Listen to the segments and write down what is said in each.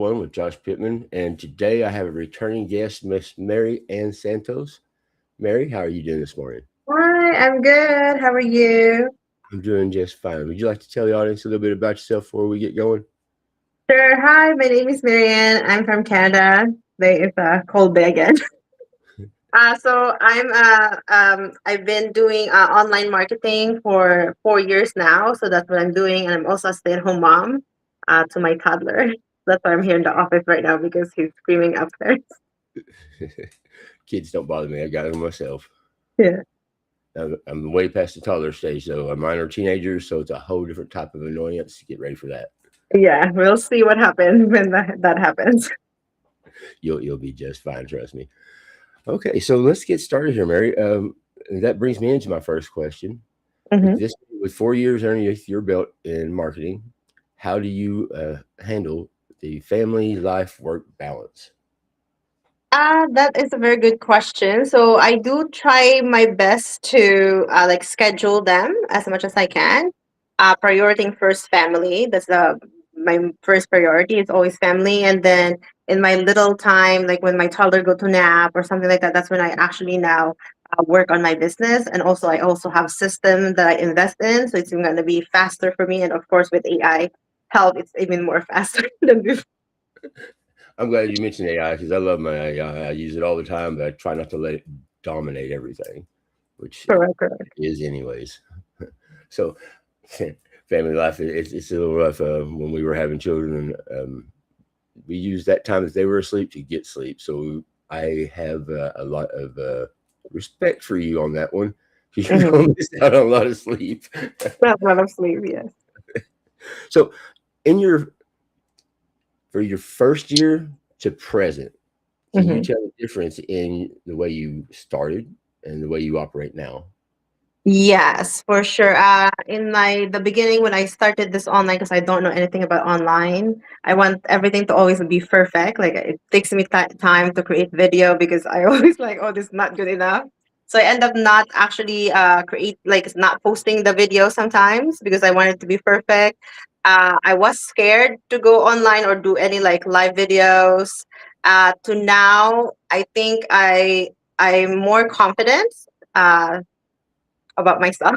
One with Josh Pittman, and today I have a returning guest, Miss Mary Ann Santos. Mary, how are you doing this morning? Hi, I'm good. How are you? I'm doing just fine. Would you like to tell the audience a little bit about yourself before we get going? Sure. Hi, my name is Marianne. I'm from Canada. Today is a cold day again. I've been doing online marketing for 4 years now. So that's what I'm doing. And I'm also a stay-at-home mom to my toddler. That's why I'm here in the office right now because he's screaming upstairs. Kids don't bother me. I got them myself. Yeah. I'm way past the toddler stage, though. Mine are teenagers, so it's a whole different type of annoyance. Get ready for that. Yeah. We'll see what happens when that happens. You'll be just fine. Trust me. Okay, so let's get started here, Mary. And that brings me into my first question. Mhm. With 4 years underneath your belt in marketing, how do you handle the family life work balance? That is a very good question. So I do try my best to like schedule them as much as I can. Prioritizing first family. That's the my first priority. It's always family, and then in my little time, like when my toddler go to nap or something like that, that's when I actually now work on my business. And also, I also have system that I invest in, so it's going to be faster for me. And of course, with AI help, it's even more faster than before. I'm glad you mentioned AI because I love my AI. I use it all the time, but I try not to let it dominate everything, which it Correct. Correct. is anyways. So, family life it's a little rough. When we were having children, we used that time that they were asleep to get sleep. So I have a lot of respect for you on that one because you're Mm-hmm. going to miss out on a lot of sleep. That's not of sleep. Yes. So, in your for your first year to present, can you Mhm. tell the difference in the way you started and the way you operate now? Yes, for sure. In the beginning when I started this online, because I don't know anything about online, I want everything to always be perfect. Like it takes me time to create video because I always like, oh, this is not good enough. So I end up not actually not posting the video sometimes because I want it to be perfect. I was scared to go online or do any like live videos. To now, I think I'm more confident. Uh, about myself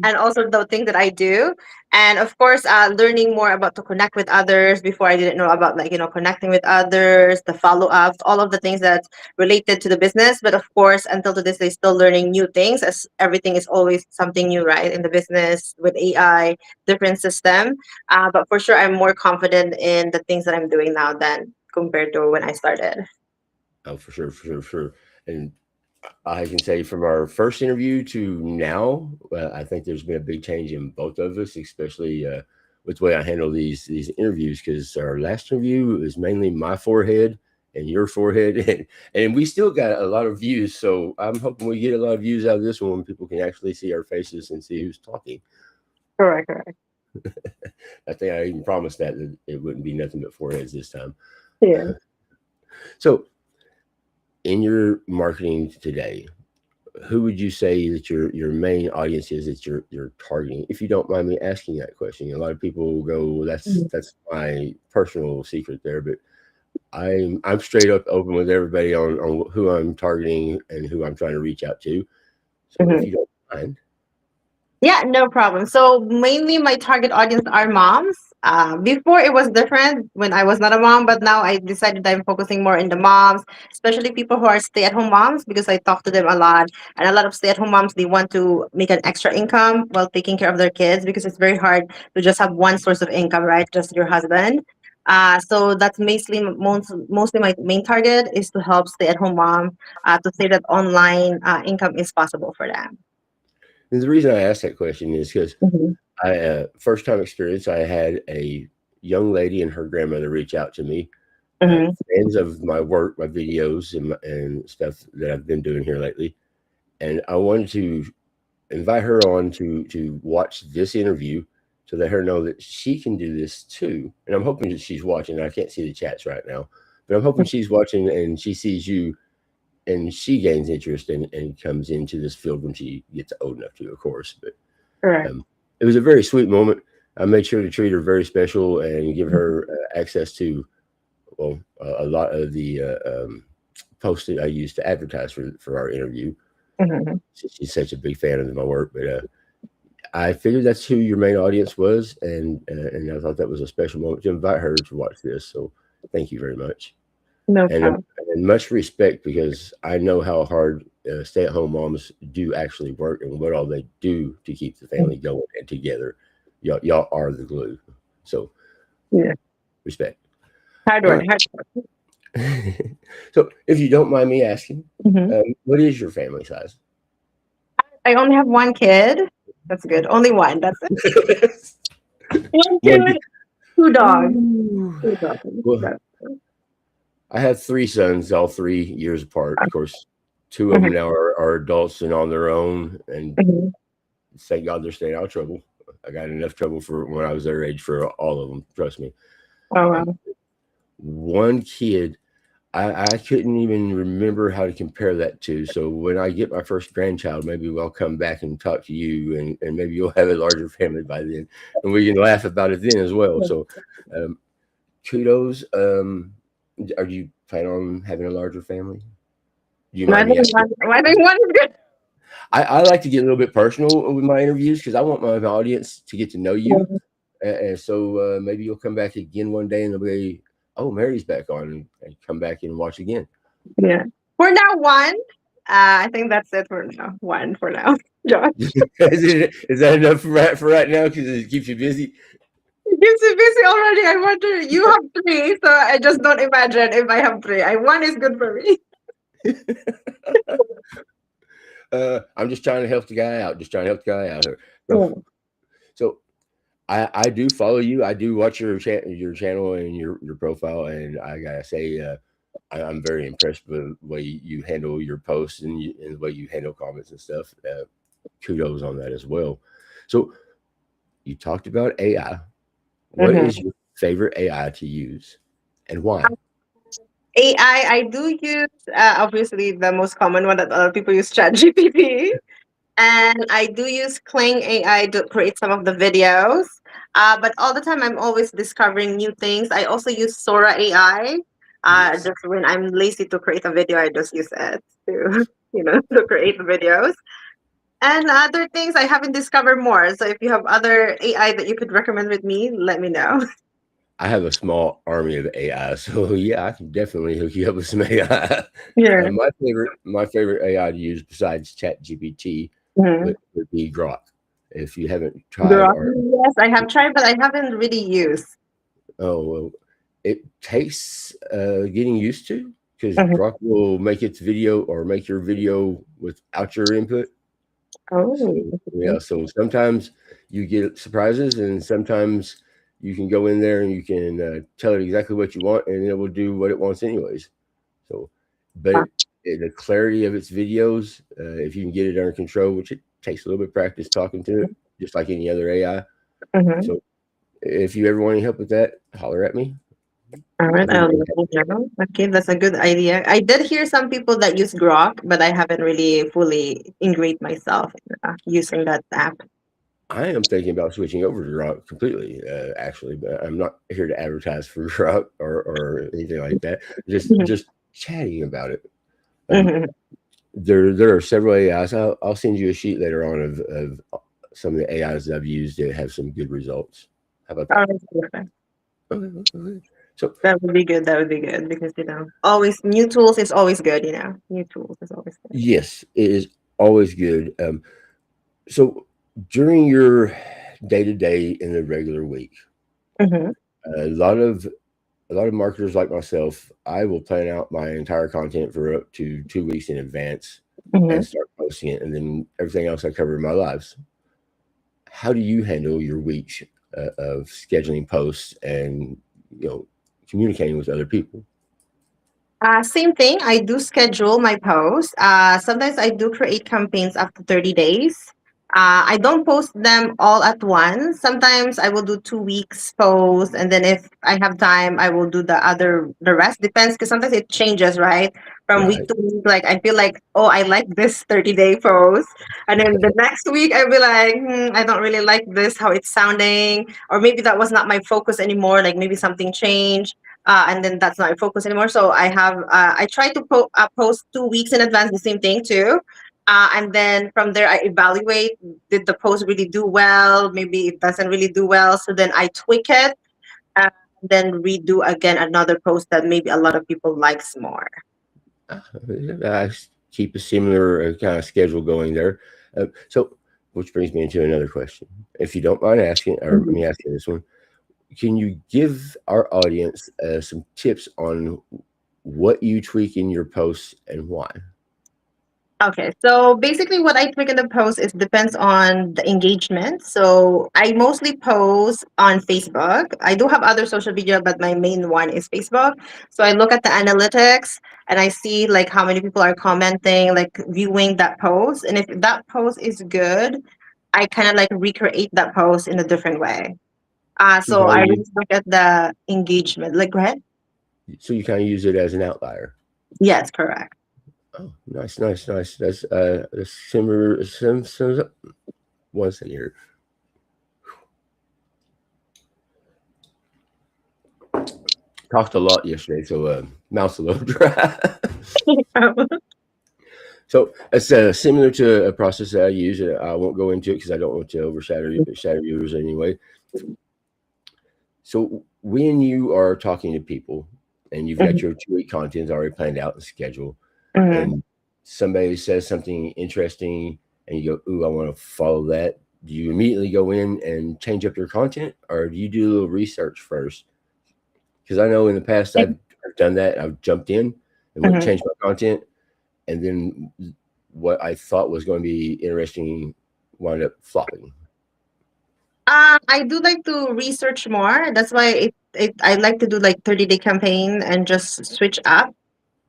and also the thing that I do. And of course, learning more about to connect with others. Before I didn't know about like, connecting with others, the follow ups, all of the things that's related to the business. But of course, until to this day, still learning new things as everything is always something new, right? In the business with AI, different system. But for sure, I'm more confident in the things that I'm doing now than compared to when I started. Oh, for sure, for sure, for sure. And I can say from our first interview to now, I think there's been a big change in both of us, especially with the way I handle these interviews. Because our last interview was mainly my forehead and your forehead, and we still got a lot of views. So I'm hoping we get a lot of views out of this one when people can actually see our faces and see who's talking. Correct, correct. I think I even promised that it wouldn't be nothing but foreheads this time. Yeah. So in your marketing today, who would you say that your main audience is that you're targeting? If you don't mind me asking that question, a lot of people will go, well, that's my personal secret there, but I'm straight up open with everybody on who I'm targeting and who I'm trying to reach out to. So if Mhm. you don't mind, Yeah, no problem. So mainly my target audience are moms. Before it was different when I was not a mom, but now I decided I'm focusing more in the moms, especially people who are stay-at-home moms, because I talk to them a lot. And a lot of stay-at-home moms, they want to make an extra income while taking care of their kids because it's very hard to just have one source of income, right? Just your husband. So that's mostly my main target is to help stay-at-home mom to say that online income is possible for them. and the reason I asked that question is because Mhm. I first time experience I had a young lady and her grandmother reach out to me, Mhm. fans of my work, my videos, and stuff that I've been doing here lately, and I wanted to invite her on to watch this interview to let her know that she can do this too. And I'm hoping that she's watching. I can't see the chats right now, but I'm hoping she's watching and she sees you and she gains interest and comes into this field when she gets old enough to, of course. But Correct. um, it was a very sweet moment. I made sure to treat her very special and give her access to well, a lot of the posts that I used to advertise for our interview. Mhm. She's such a big fan of my work, but I figured that's who your main audience was, and I thought that was a special moment to invite her to watch this. So thank you very much, No and problem. and much respect because I know how hard stay-at-home moms do actually work and what all they do to keep the family going and together. Y'all are the glue. So Yeah. respect. Hard All work, hard work. right. So if you don't mind me asking, Mhm. what is your family size? I only have one kid. That's good. Only one. That's it. One One. kid, two dogs. Ooh. Two dogs. Well, That's I have three sons, all 3 years apart. Of course, two of them mhm. now are adults and on their own, and Mhm. thank God they're staying out of trouble. I got enough trouble for when I was their age for all of them. Trust me. Oh Um, wow. one kid, I couldn't even remember how to compare that to. So when I get my first grandchild, maybe I'll come back and talk to you, and maybe you'll have a larger family by then, and we can laugh about it then as well. So, um, kudos. Are you planning on having a larger family? Do you No, I mind me think asking? one. I think one is good. I like to get a little bit personal with my interviews because I want my audience to get to know you. And so maybe you'll come back again one day and they'll be, oh, Mary's back on, and come back and watch again. Yeah. For now, one. I think that's it for now. One for now. Josh. Is that enough for right now? Because it keeps you busy. It keeps you busy already. I wonder. You have three, so I just don't imagine if I have three. I one is good for me. I'm just trying to help the guy out. Just trying to help the guy out here. So, Yeah. so I do follow you. I do watch your channel and your profile, and I gotta say, I'm very impressed with the way you handle your posts and the way you handle comments and stuff. Kudos on that as well. So you talked about AI. What Mhm. is your favorite AI to use, and why? AI, I do use obviously the most common one that other people use, ChatGPT. And I do use Kling AI to create some of the videos. But all the time, I'm always discovering new things. I also use Sora AI. Yes, Just when I'm lazy to create a video, I just use it to, to create the videos. And other things I haven't discovered more. So if you have other AI that you could recommend with me, let me know. I have a small army of AI, so yeah, I can definitely hook you up with some AI. Yeah. My favorite AI to use besides ChatGPT Mhm. would be Grok. If you haven't tried, Grok. or Yes, I have tried, but I haven't really used. oh well, it takes getting used to because Mhm. Grok will make its video or make your video without your input. So Oh. yeah, so sometimes you get surprises, and sometimes you can go in there and you can tell it exactly what you want, and it will do what it wants anyways. So, but the clarity of its videos, if you can get it under control, which it takes a little bit of practice talking to it, just like any other AI. Mhm. So, if you ever want any help with that, holler at me. All right, I'll be I'll more let than happy you to help. know. Okay, that's a good idea. I did hear some people that use Grok, but I haven't really fully ingrained myself in using that app. I am thinking about switching over to Grok completely, actually, but I'm not here to advertise for Grok or anything like that. Just Mhm. just chatting about it. Um, Mhm. there are several AIs. I'll send you a sheet later on of some of the AIs that I've used that have some good results. How about All that? right, perfect. Okay, okay. So That would be good. That would be good because always new tools is always good. New tools is always good. yes, it is always good. So during your day to day in the regular week, Mhm. a lot of marketers like myself, I will plan out my entire content for up to 2 weeks in advance and Mhm. start posting it, and then everything else I cover in my lives. How do you handle your weeks of scheduling posts and you know communicating with other people? Same thing. I do schedule my posts. Sometimes I do create campaigns after 30 days. I don't post them all at once. Sometimes I will do 2 weeks post, and then if I have time, I will do the rest. Depends because sometimes it changes, right? From week Right, to week. Like I feel like, oh, I like this 30-day post, and then the next week I'll be like, I don't really like this how it's sounding, or maybe that was not my focus anymore. Like maybe something changed. and then that's not my focus anymore. So I try to post 2 weeks in advance, the same thing too. And then from there, I evaluate, did the post really do well? Maybe it doesn't really do well. So then I tweak it, and then redo again another post that maybe a lot of people likes more. I keep a similar kind of schedule going there. So, which brings me into another question. If you don't mind asking, or Mhm. me asking this one, can you give our audience some tips on what you tweak in your posts and why? Okay, so basically what I click in the post is depends on the engagement. So I mostly post on Facebook. I do have other social media, but my main one is Facebook. So I look at the analytics and I see like how many people are commenting, like viewing that post. And if that post is good, I kind of like recreate that post in a different way. So you So kind I of really use, look at the engagement. Like, go ahead. so you kind of use it as an outlier. Yes, correct. Oh, nice, nice, nice. That's similar. Some one second here. Talked a lot yesterday, so mouth's a little dry. So it's similar to a process that I use. I won't go into it because I don't want to shadow yours anyway. So when you are talking to people and you've got Mhm, your 2 week content already planned out and scheduled, mhm. and somebody says something interesting and you go, "Ooh, I want to follow that." Do you immediately go in and change up your content, or do you do a little research first? Because I know in the past I've done that. I've jumped in and went and Mhm. changed my content, and then what I thought was going to be interesting wound up flopping. I do like to research more. That's why I like to do like 30-day campaign and just switch up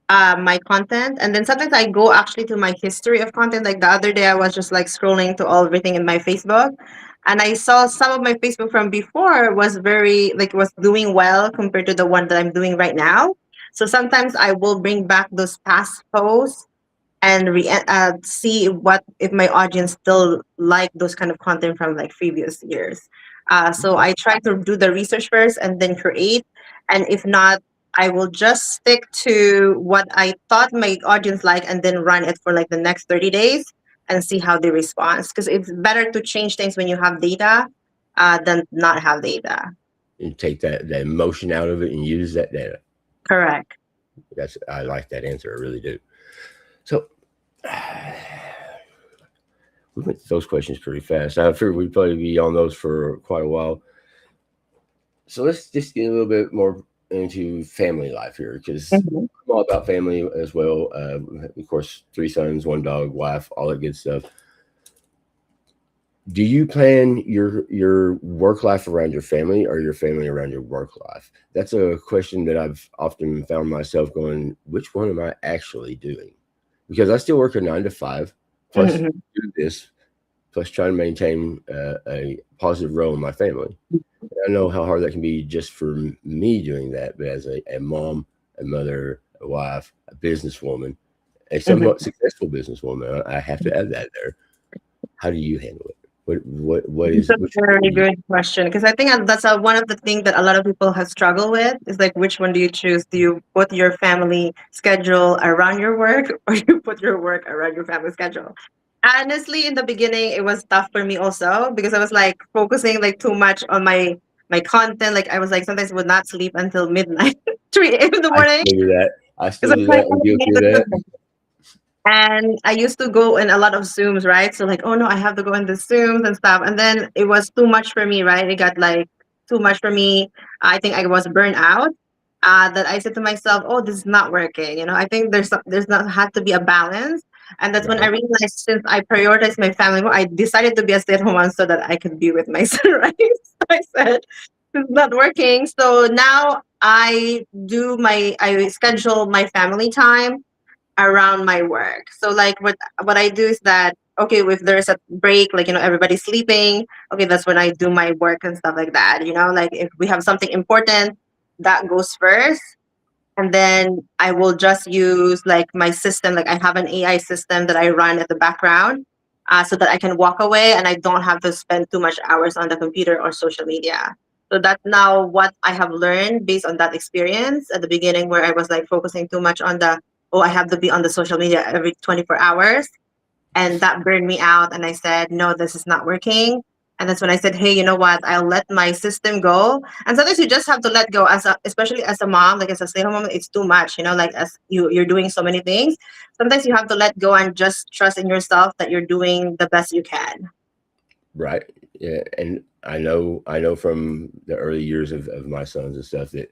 my content. And then sometimes I go actually to my history of content. Like the other day, I was just like scrolling to all everything in my Facebook, and I saw some of my Facebook from before was very like was doing well compared to the one that I'm doing right now. So sometimes I will bring back those past posts and see what if my audience still like those kind of content from like previous years. So Okay. I try to do the research first and then create, and if not, I will just stick to what I thought my audience like and then run it for like the next 30 days and see how they respond. Because it's better to change things when you have data than not have data. And take that emotion out of it and use that data. Correct. I like that answer. I really do. So we went through those questions pretty fast. I figured we'd probably be on those for quite a while. So let's just get a little bit more into family life here because Mhm. I'm all about family as well. Of course, 3 sons, 1 dog, wife, all that good stuff. Do you plan your work life around your family or your family around your work life? That's a question that I've often found myself going, which one am I actually doing? Because I still work a 9 to 5, plus Mhm. do this, plus try to maintain a positive role in my family. I know how hard that can be just for me doing that, but as a mom, a mother, a wife, a businesswoman, a somewhat Mhm. successful businesswoman, I have to add that there. How do you handle it? What It's is a which one very do you? good question because I think that's one of the things that a lot of people have struggled with is like which one do you choose? Do you put your family schedule around your work or you put your work around your family schedule? Honestly, in the beginning, it was tough for me also because I was like focusing like too much on my content. Like I was like sometimes would not sleep until midnight, 3 a.m. in the I morning still do that. I because still I'm do like, that. I'm oh, I need guilty of that. the and I used to go in a lot of Zooms, right? So like, oh no, I have to go in the Zooms and stuff. And then it was too much for me, right? It got like too much for me. I think I was burned out. That I said to myself, oh, this is not working. I think there's not had to be a balance. And that's when I Right. realized since I prioritized my family more, I decided to be a stay-at-home mom so that I could be with my son, right? So I said, it's not working. So now I schedule my family time around my work. So like what I do is that okay, if there's a break, like everybody's sleeping, okay, that's when I do my work and stuff like that. Like if we have something important, that goes first. And then I will just use like my system, like I have an AI system that I run at the background, so that I can walk away and I don't have to spend too much hours on the computer or social media. So that's now what I have learned based on that experience at the beginning, where I was like focusing too much on the, oh, I have to be on the social media every 24 hours. And that burned me out. And I said, no, this is not working. And that's when I said, hey, you know what? I'll let my system go. And sometimes you just have to let go, especially as a mom, like as a stay-at-home mom, it's too much, like as you're doing so many things. Sometimes you have to let go and just trust in yourself that you're doing the best you can. Right. Yeah. And I know from the early years of my sons and stuff that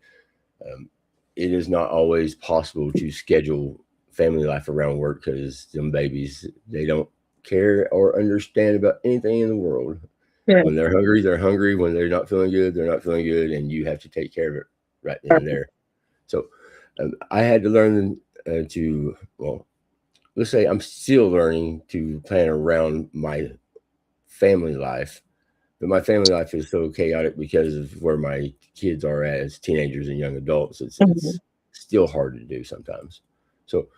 um, it is not always possible to schedule family life around work because them babies, they don't care or understand about anything in the world. Yeah. When they're hungry, they're hungry. When they're not feeling good, they're not feeling good. And you have to take care of it right then and there. So I had to learn well, let's say I'm still learning to plan around my family life, but my family life is so chaotic because of where my kids are at as teenagers and young adults. Mhm. It's still hard to do sometimes. So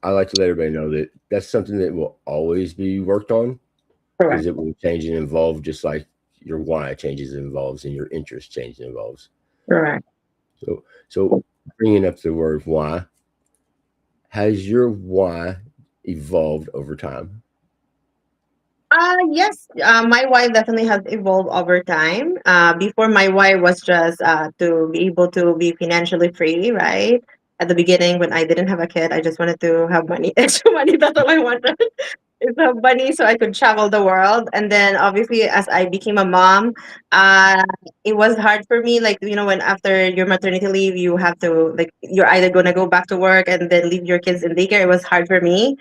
I like to let everybody know that that's something that will always be worked on because Correct. it will change and evolve just like your why changes and evolves and your interest changes and evolves. Correct. So bringing up the word why, has your why evolved over time? Yes, my why definitely has evolved over time. Before, my why was just to be able to be financially free, right? At the beginning, when I didn't have a kid, I just wanted to have money, extra money. That's all I wanted. Is have money so I could travel the world. And then obviously as I became a mom, uh it was hard for me. Like, when after your maternity leave, you have to, like, you're either gonna go back to work and then leave your kids in daycare. It was hard for me.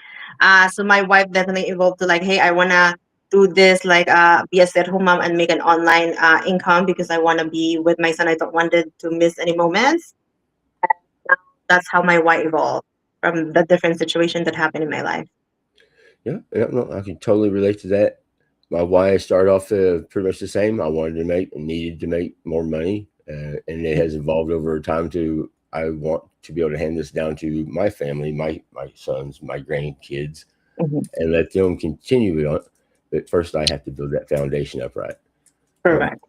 So my wife definitely evolved to like, hey, I wanna do this, like be a stay-at-home mom and make an online income because I wanna be with my son. I don't want it to miss any moments. That's how my why evolved from the different situations that happened in my life. Yeah, yeah, no, I can totally relate to that. My why started off pretty much the same. I wanted to make, needed to make more money, and it has evolved over time to I want to be able to hand this down to my family, my sons, my grandkids, Mhm. and let them continue it on. But first, I have to build that foundation up right. Um, Correct.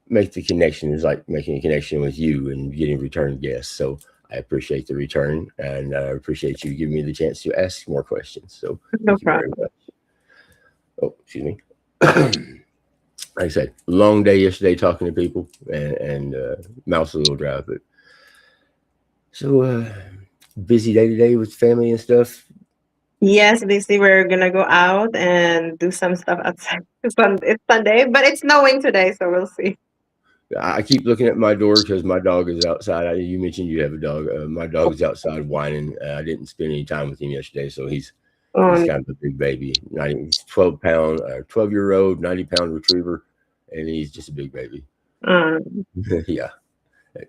make the connection is like making a connection with you and getting return guests. So I appreciate the return, and I appreciate you giving me the chance to ask more questions. So No thank you very problem. much. Oh, excuse me. Like I said, long day yesterday talking to people and mouse a little dry, but so busy day today with family and stuff. Yes, they say we're gonna go out and do some stuff outside. It's Sunday, but it's snowing today, so we'll see. I keep looking at my door because my dog is outside. You mentioned you have a dog. My dog is outside whining. I didn't spend any time with him yesterday, so he's Um, kind of a big baby. He's 12 pound, 12-year-old, 90-pound retriever, and he's just a big baby. um, Yeah.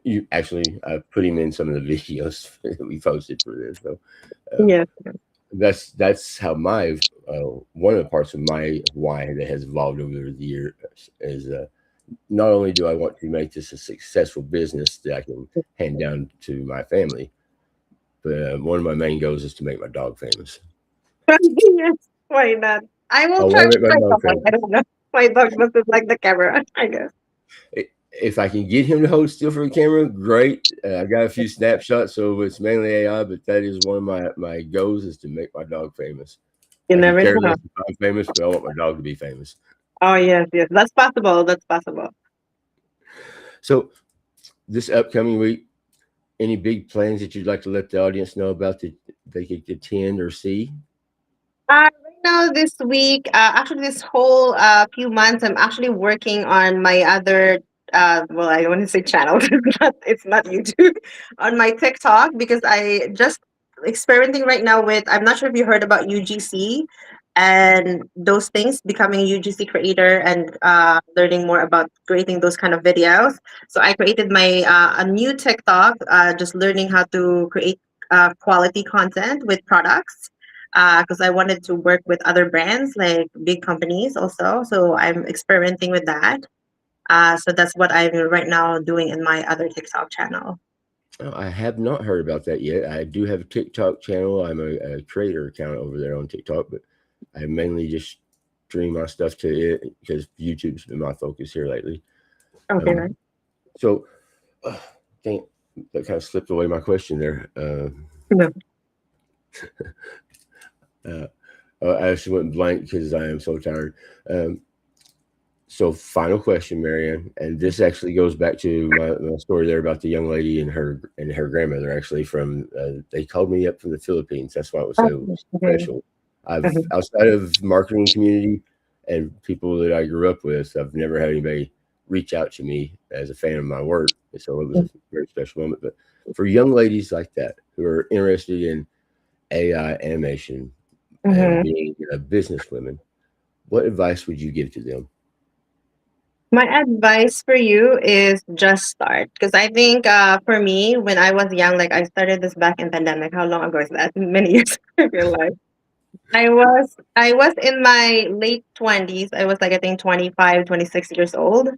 You actually, I put him in some of the videos that we posted for this. So um, yes. that's how my one of the parts of my why that has evolved over the years is not only do I want to make this a successful business that I can hand down to my family, but one of my main goals is to make my dog famous. Yes, why not? I I will try want to with make my my dog dog. I famous. don't know. My dog doesn't like the camera, I guess. If I can get him to hold still for the camera, great. I got a few snapshots, so it's mainly AI, but that is one of my goals is to make my dog famous. You I could never care know. less if I'm famous, but I want my dog to be famous. Oh yes, yes. That's possible. That's possible. So this upcoming week, any big plans that you'd like to let the audience know about that they could attend or see? Right now, this week, actually, this whole few months, I'm actually working on my other. Well, I don't want to say channel. It's not YouTube. On my TikTok, because I just experimenting right now with. I'm not sure if you heard about UGC and those things, becoming a UGC creator and learning more about creating those kind of videos. So I created my a new TikTok, just learning how to create quality content with products, because I wanted to work with other brands like big companies also. So I'm experimenting with that. So that's what I'm right now doing in my other TikTok channel. Oh, I have not heard about that yet. I do have a TikTok channel. I'm a creator account over there on TikTok, but I mainly just stream my stuff to it because YouTube's been my focus here lately. Okay, Um, right? So, uh, dang, that kind of slipped away my question there. Yeah. Uh, I actually went blank because I am so tired. Um, so, final question, Marianne, and this actually goes back to my story there about the young lady and her grandmother. Actually, from they called me up from the Philippines. That's why it was so Okay. Okay. special. I've Mhm. outside of marketing community and people that I grew up with, I've never had anybody reach out to me as a fan of my work. So it was a very special moment. But for young ladies like that who are interested in AI animation and Mhm. being business women, what advice would you give to them? My advice for you is just start, because I think for me when I was young, like I started this back in pandemic. How long ago is that? Many years. I feel like I was in my late 20s. I was like I think 25, 26 years old.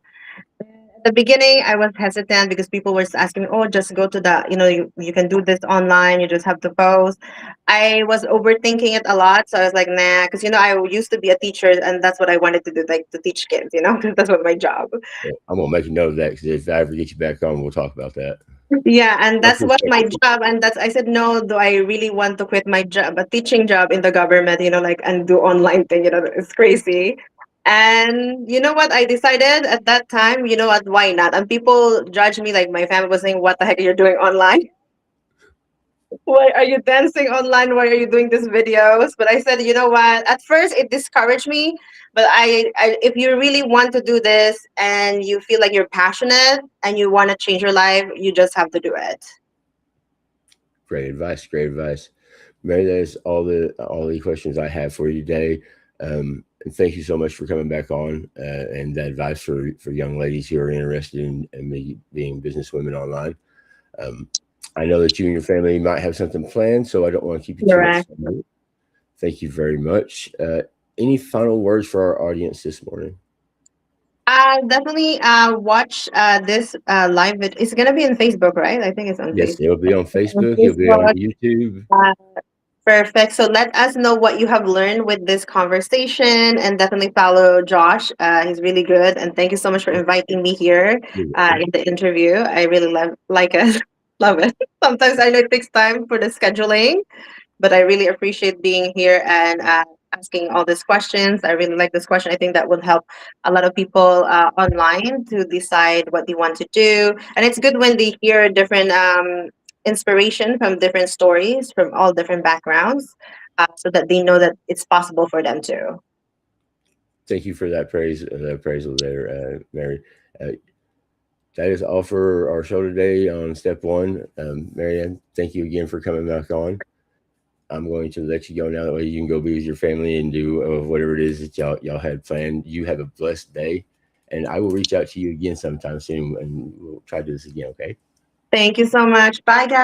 At the beginning, I was hesitant because people were asking me, "Oh, just go to the, you can do this online. You just have to post." I was overthinking it a lot, so I was like, "Nah," because I used to be a teacher, and that's what I wanted to do, like to teach kids. That's what my job. I'm gonna make a note of that because if I ever get you back on, we'll talk about that. Yeah, and My that's what my perspective. job. And that's I said, no, do I really want to quit my job, a teaching job in the government? Like and do online thing. It's crazy. And you know what? I decided at that time, you know what? Why not? And people judge me, like my family was saying, "What the heck are you doing online? Why are you dancing online? Why are you doing these videos?" But I said, you know what? At first, it discouraged me. But if you really want to do this and you feel like you're passionate and you want to change your life, you just have to do it. Great advice. Great advice. Mary, that is all the questions I have for you today. And thank you so much for coming back on and that advice for young ladies who are interested in being businesswomen online. Um, I know that you and your family might have something planned, so I don't want to keep you too much Correct. time. Thank you very much. Any final words for our audience this morning? Definitely watch this live video. It's gonna be on Facebook, right? I think it's on Yes, Facebook. it'll be on On Facebook. It'll be on Facebook. YouTube. Uh, Perfect. So let us know what you have learned with this conversation, and definitely follow Josh. He's really good, and thank you so much for inviting me here You're welcome. in the interview. I really love like it, love it. Sometimes I know it takes time for the scheduling, but I really appreciate being here and asking all these questions. I really like this question. I think that will help a lot of people online to decide what they want to do. And it's good when they hear different inspiration from different stories from all different backgrounds, so that they know that it's possible for them too. Thank you for that appraisal there, Mary. Uh, that is all for our show today on step one. Marianne, thank you again for coming back on. I'm going to let you go now. That way you can go be with your family and do whatever it is that y'all had planned. You have a blessed day, and I will reach out to you again sometime soon, and we'll try to do this again. Okay. Thank you so much. Bye, guys.